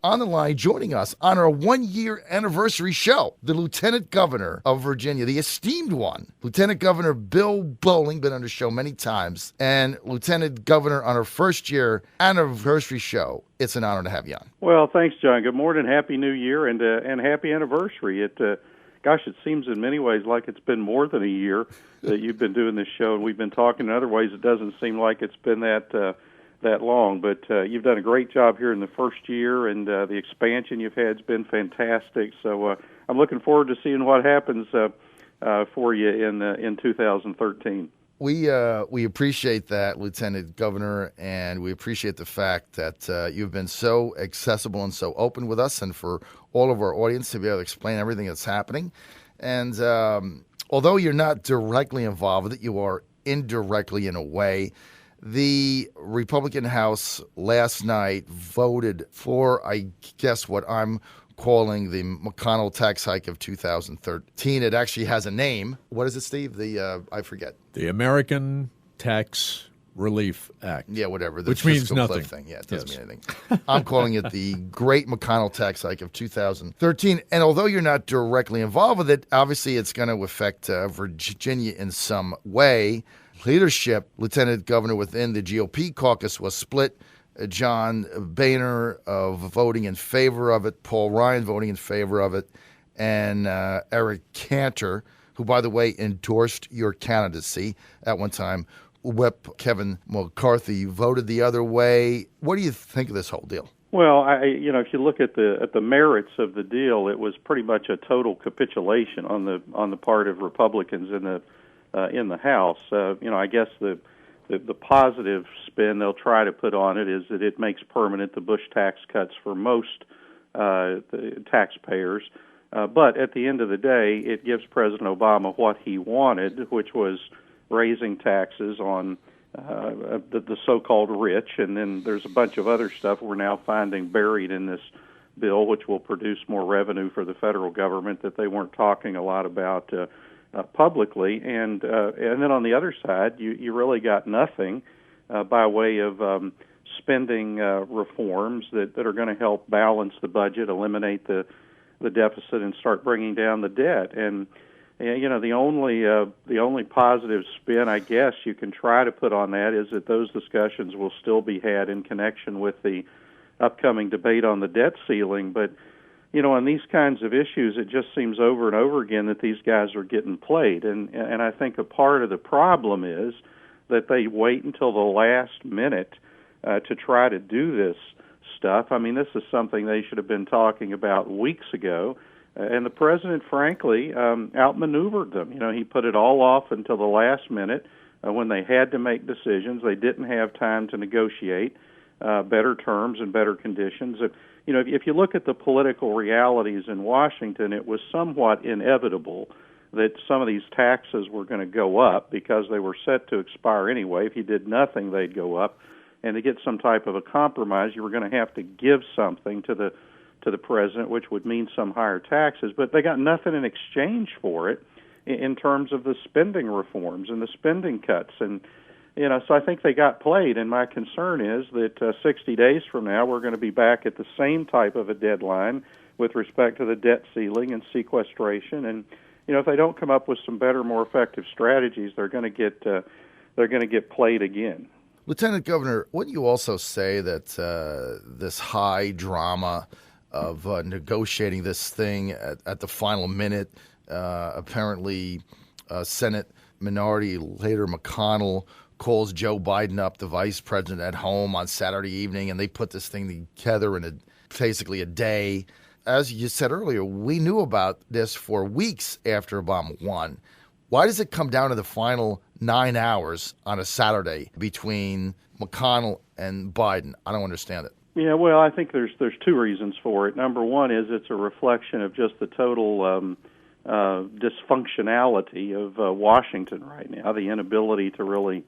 on the line joining us on our one-year anniversary show, the Lieutenant Governor of Virginia, the esteemed one, Lieutenant Governor Bill Bolling, been on the show many times, and Lieutenant Governor on our first-year anniversary show. It's an honor to have you on. Well, thanks, John. Good morning, Happy New Year, and happy anniversary. Gosh, it seems in many ways like it's been more than a year that you've been doing this show, and we've been talking. In other ways, it doesn't seem like it's been that long. But you've done a great job here in the first year, and the expansion you've had has been fantastic. So I'm looking forward to seeing what happens for you in 2013. We appreciate that, Lieutenant Governor, and we appreciate the fact that you've been so accessible and so open with us, and for all of our audience to be able to explain everything that's happening. And although you're not directly involved with it, you are indirectly in a way. The Republican House last night voted for, I guess, what I'm calling the McConnell tax hike of 2013. It actually has a name. What is it, Steve? I forget. The American Tax Relief Act. Yeah, whatever. The Which means Fiscal nothing. Cliff thing. Yeah, it doesn't mean anything. I'm calling it the Great McConnell Tax Hike of 2013. And although you're not directly involved with it, obviously it's going to affect Virginia in some way. Leadership, Lieutenant Governor, within the GOP caucus was split. John Boehner voting in favor of it, Paul Ryan voting in favor of it, and Eric Cantor, who, by the way, endorsed your candidacy at one time. Whip Kevin McCarthy voted the other way. What do you think of this whole deal? Well, if you look at the merits of the deal, it was pretty much a total capitulation on the part of Republicans in the House. I guess the positive spin they'll try to put on it is that it makes permanent the Bush tax cuts for most the taxpayers. But at the end of the day, it gives President Obama what he wanted, which was raising taxes on the so-called rich. And then there's a bunch of other stuff we're now finding buried in this bill, which will produce more revenue for the federal government that they weren't talking a lot about publicly, and then on the other side, you really got nothing by way of spending reforms that are going to help balance the budget, eliminate the deficit, and start bringing down the debt. And the only positive spin, I guess, you can try to put on that is that those discussions will still be had in connection with the upcoming debate on the debt ceiling, but on these kinds of issues, it just seems over and over again that these guys are getting played. And I think a part of the problem is that they wait until the last minute to try to do this stuff. I mean, this is something they should have been talking about weeks ago. And the president, frankly, outmaneuvered them. He put it all off until the last minute when they had to make decisions. They didn't have time to negotiate better terms and better conditions. If you look at the political realities in Washington, it was somewhat inevitable that some of these taxes were going to go up because they were set to expire anyway. If you did nothing, they'd go up. And to get some type of a compromise, you were going to have to give something to the president, which would mean some higher taxes. But they got nothing in exchange for it in terms of the spending reforms and the spending cuts. And so I think they got played, and my concern is that 60 days from now we're going to be back at the same type of a deadline with respect to the debt ceiling and sequestration. And if they don't come up with some better, more effective strategies, they're going to get played again. Lieutenant Governor, wouldn't you also say that this high drama of negotiating this thing at the final minute, apparently Senate Minority Leader McConnell calls Joe Biden up, the vice president, at home on Saturday evening, and they put this thing together in basically a day. As you said earlier, we knew about this for weeks after Obama won. Why does it come down to the final 9 hours on a Saturday between McConnell and Biden? I don't understand it. Yeah, well, I think there's two reasons for it. Number one is it's a reflection of just the total dysfunctionality of Washington right now, the inability to really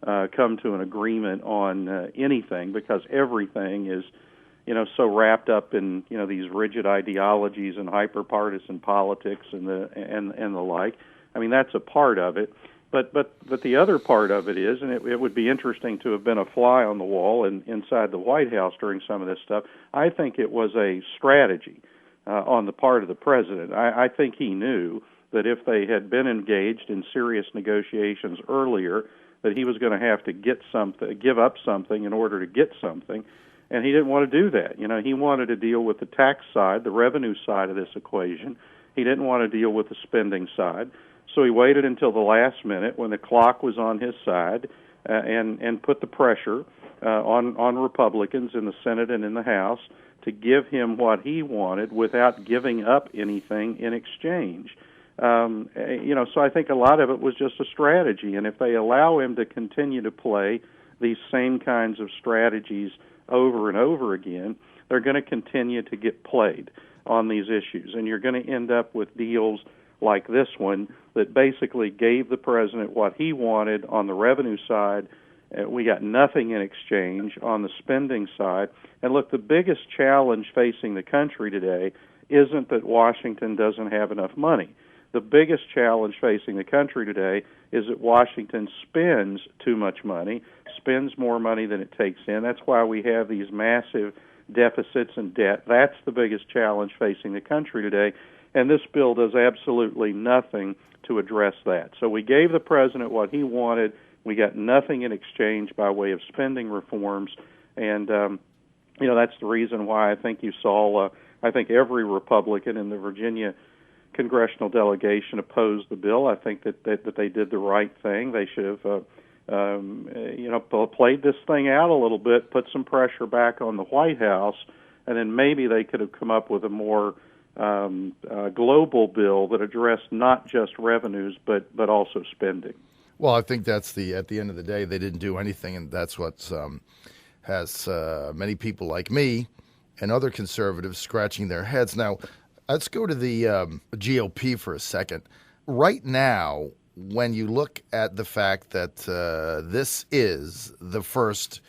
come to an agreement on anything, because everything is, so wrapped up in these rigid ideologies and hyper-partisan politics and the like. I mean, that's a part of it. But the other part of it is, and it would be interesting to have been a fly on the wall inside the White House during some of this stuff. I think it was a strategy on the part of the president. I think he knew that if they had been engaged in serious negotiations earlier, that he was going to have to give up something in order to get something, and he didn't want to do that. You know, he wanted to deal with the tax side, the revenue side of this equation. He didn't want to deal with the spending side. So he waited until the last minute when the clock was on his side and put the pressure on Republicans in the Senate and in the House to give him what he wanted without giving up anything in exchange. So I think a lot of it was just a strategy, and if they allow him to continue to play these same kinds of strategies over and over again, they're going to continue to get played on these issues, and you're going to end up with deals like this one that basically gave the president what he wanted on the revenue side. We got nothing in exchange on the spending side. And look, the biggest challenge facing the country today isn't that Washington doesn't have enough money. The biggest challenge facing the country today is that Washington spends too much money, spends more money than it takes in. That's why we have these massive deficits and debt. That's the biggest challenge facing the country today. And this bill does absolutely nothing to address that. So we gave the president what he wanted. We got nothing in exchange by way of spending reforms. And, that's the reason why I think you saw, I think every Republican in the Virginia congressional delegation opposed the bill. I think that they did the right thing. They should have, played this thing out a little bit, put some pressure back on the White House, and then maybe they could have come up with a more global bill that addressed not just revenues but also spending. Well, I think at the end of the day, they didn't do anything, and that's what has many people like me and other conservatives scratching their heads. Now, let's go to the GOP for a second. Right now, when you look at the fact that this is the first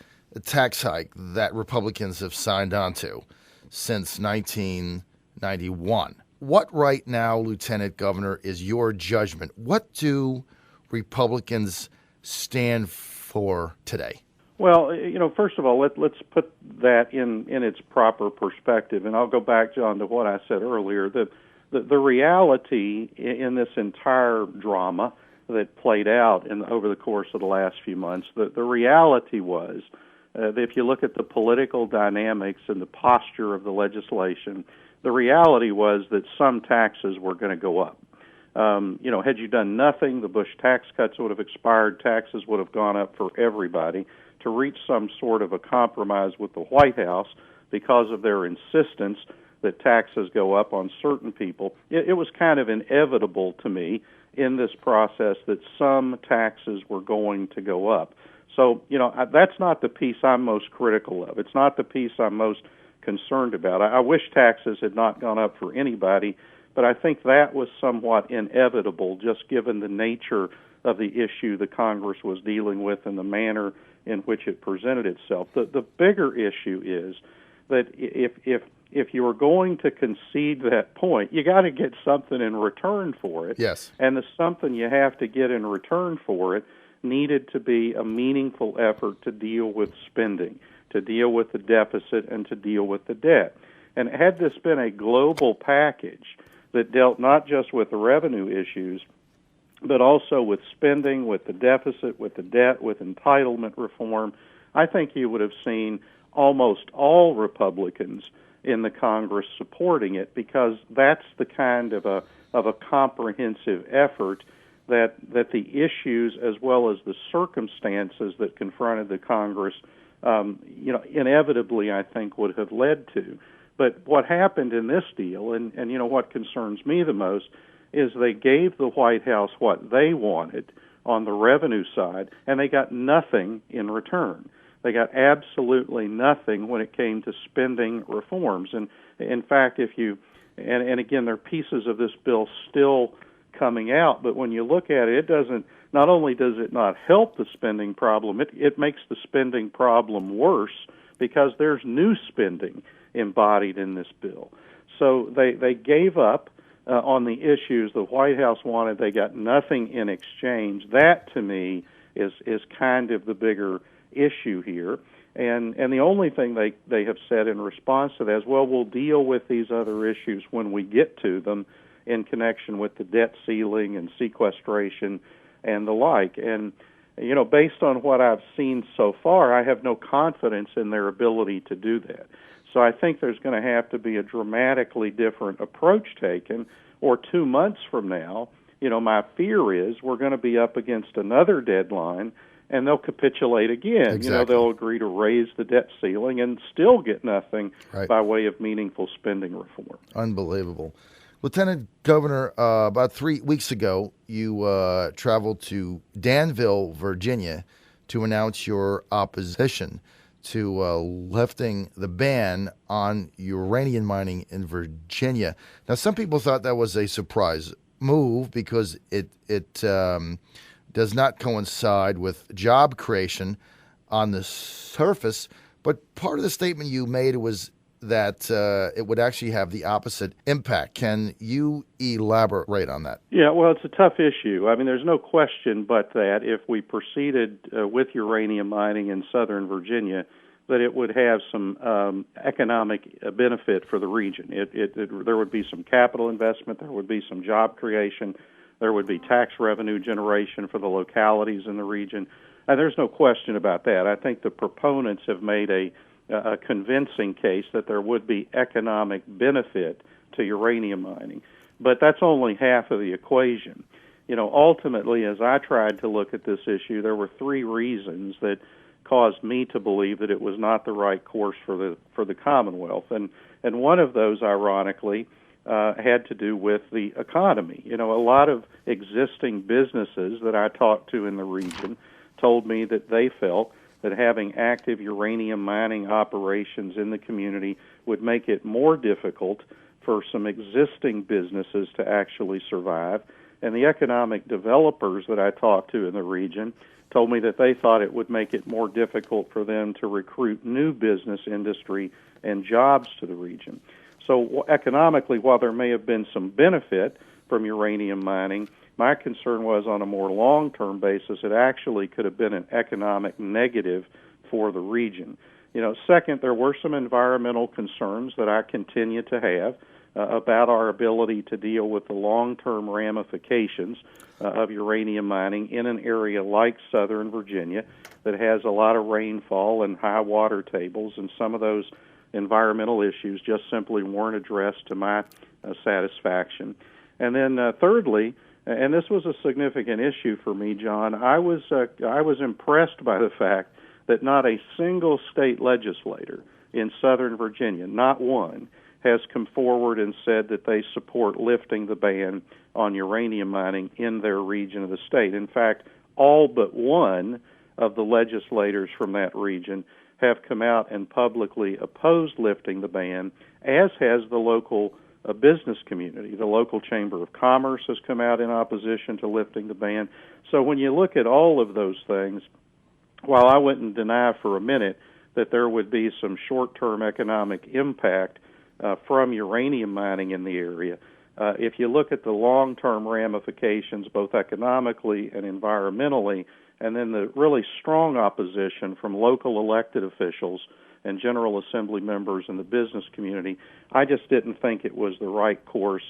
tax hike that Republicans have signed on to since 1991, what right now, Lieutenant Governor, is your judgment? What do Republicans stand for today? Well, first of all, let's put that in its proper perspective, and I'll go back, John, to what I said earlier. The reality in this entire drama that played out over the course of the last few months, the reality was that if you look at the political dynamics and the posture of the legislation, the reality was that some taxes were going to go up. Had you done nothing, the Bush tax cuts would have expired, taxes would have gone up for everybody. To reach some sort of a compromise with the White House because of their insistence that taxes go up on certain people, it was kind of inevitable to me in this process that some taxes were going to go up. So, that's not the piece I'm most critical of. It's not the piece I'm most concerned about. I wish taxes had not gone up for anybody, but I think that was somewhat inevitable just given the nature of the issue the Congress was dealing with and the manner in which it presented itself. The bigger issue is that if you were going to concede that point, you got to get something in return for it. Yes. And the something you have to get in return for it needed to be a meaningful effort to deal with spending, to deal with the deficit, and to deal with the debt. And had this been a global package that dealt not just with the revenue issues, but also with spending, with the deficit, with the debt, with entitlement reform, I think you would have seen almost all Republicans in the Congress supporting it, because that's the kind of a comprehensive effort that the issues as well as the circumstances that confronted the Congress, inevitably I think would have led to. But what happened in this deal, and what concerns me the most, is they gave the White House what they wanted on the revenue side, and they got nothing in return. They got absolutely nothing when it came to spending reforms. And in fact, and again, there are pieces of this bill still coming out, but when you look at it, not only does it not help the spending problem, it makes the spending problem worse because there's new spending embodied in this bill. So they gave up on the issues the White House wanted. They got nothing in exchange. That, to me, is kind of the bigger issue here. And the only thing they have said in response to that is, well, we'll deal with these other issues when we get to them in connection with the debt ceiling and sequestration and the like. And, based on what I've seen so far, I have no confidence in their ability to do that. So I think there's going to have to be a dramatically different approach taken, or 2 months from now, my fear is we're going to be up against another deadline and they'll capitulate again. Exactly. They'll agree to raise the debt ceiling and still get nothing Right. by way of meaningful spending reform. Unbelievable. Lieutenant Governor, about 3 weeks ago, you traveled to Danville, Virginia, to announce your opposition to lifting the ban on uranium mining in Virginia. Now, some people thought that was a surprise move because it does not coincide with job creation on the surface. But part of the statement you made was that it would actually have the opposite impact. Can you elaborate on that? Yeah, well, it's a tough issue. I mean, there's no question but that if we proceeded with uranium mining in southern Virginia, that it would have some economic benefit for the region. There would be some capital investment, there would be some job creation, there would be tax revenue generation for the localities in the region. And there's no question about that. I think the proponents have made a convincing case that there would be economic benefit to uranium mining. But that's only half of the equation. Ultimately, as I tried to look at this issue, there were 3 reasons that caused me to believe that it was not the right course for the Commonwealth. And one of those, ironically, had to do with the economy. A lot of existing businesses that I talked to in the region told me that they felt that having active uranium mining operations in the community would make it more difficult for some existing businesses to actually survive. And the economic developers that I talked to in the region told me that they thought it would make it more difficult for them to recruit new business, industry, and jobs to the region. So economically, while there may have been some benefit from uranium mining, my concern was on a more long-term basis, it actually could have been an economic negative for the region. Second, there were some environmental concerns that I continue to have about our ability to deal with the long-term ramifications of uranium mining in an area like southern Virginia that has a lot of rainfall and high water tables, and some of those environmental issues just simply weren't addressed to my satisfaction. And then thirdly, and this was a significant issue for me, John, I was impressed by the fact that not a single state legislator in southern Virginia, not one, has come forward and said that they support lifting the ban on uranium mining in their region of the state. In fact, all but one of the legislators from that region have come out and publicly opposed lifting the ban, as has the local business community. The local Chamber of Commerce has come out in opposition to lifting the ban. So when you look at all of those things, while I wouldn't deny for a minute that there would be some short-term economic impact from uranium mining in the area, if you look at the long-term ramifications, both economically and environmentally, and then the really strong opposition from local elected officials and General Assembly members in the business community, I just didn't think it was the right course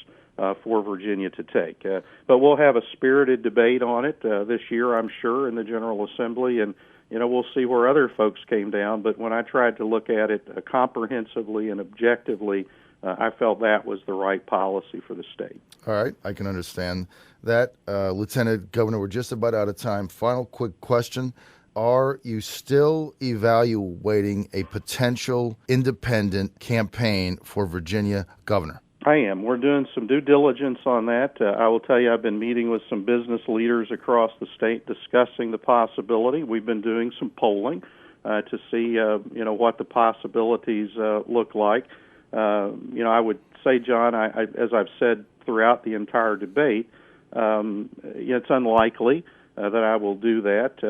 for Virginia to take. But we'll have a spirited debate on it this year, I'm sure, in the General Assembly, and we'll see where other folks came down. But when I tried to look at it comprehensively and objectively, I felt that was the right policy for the state. All right, I can understand that. Lieutenant Governor, we're just about out of time. Final quick question. Are you still evaluating a potential independent campaign for Virginia governor? I am. We're doing some due diligence on that. I will tell you, I've been meeting with some business leaders across the state discussing the possibility. We've been doing some polling to see, what the possibilities look like. I would say, John, as I've said throughout the entire debate, it's unlikely that I will do that.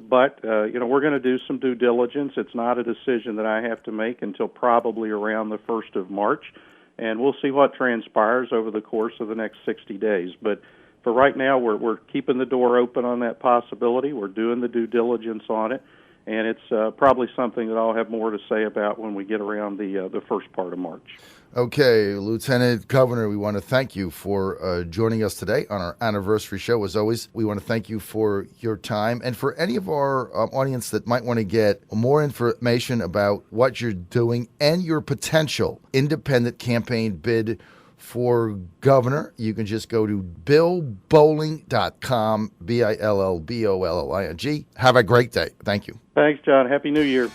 But we're going to do some due diligence. It's not a decision that I have to make until probably around the 1st of March. and we'll see what transpires over the course of the next 60 days. But for right now, we're keeping the door open on that possibility. We're doing the due diligence on it, and it's probably something that I'll have more to say about when we get around the first part of March. Okay, Lieutenant Governor, we want to thank you for joining us today on our anniversary show. As always, we want to thank you for your time. And for any of our audience that might want to get more information about what you're doing and your potential independent campaign bid for governor, you can just go to billbolling.com, BILLBOLLING. Have a great day. Thank you. Thanks, John. Happy New Year.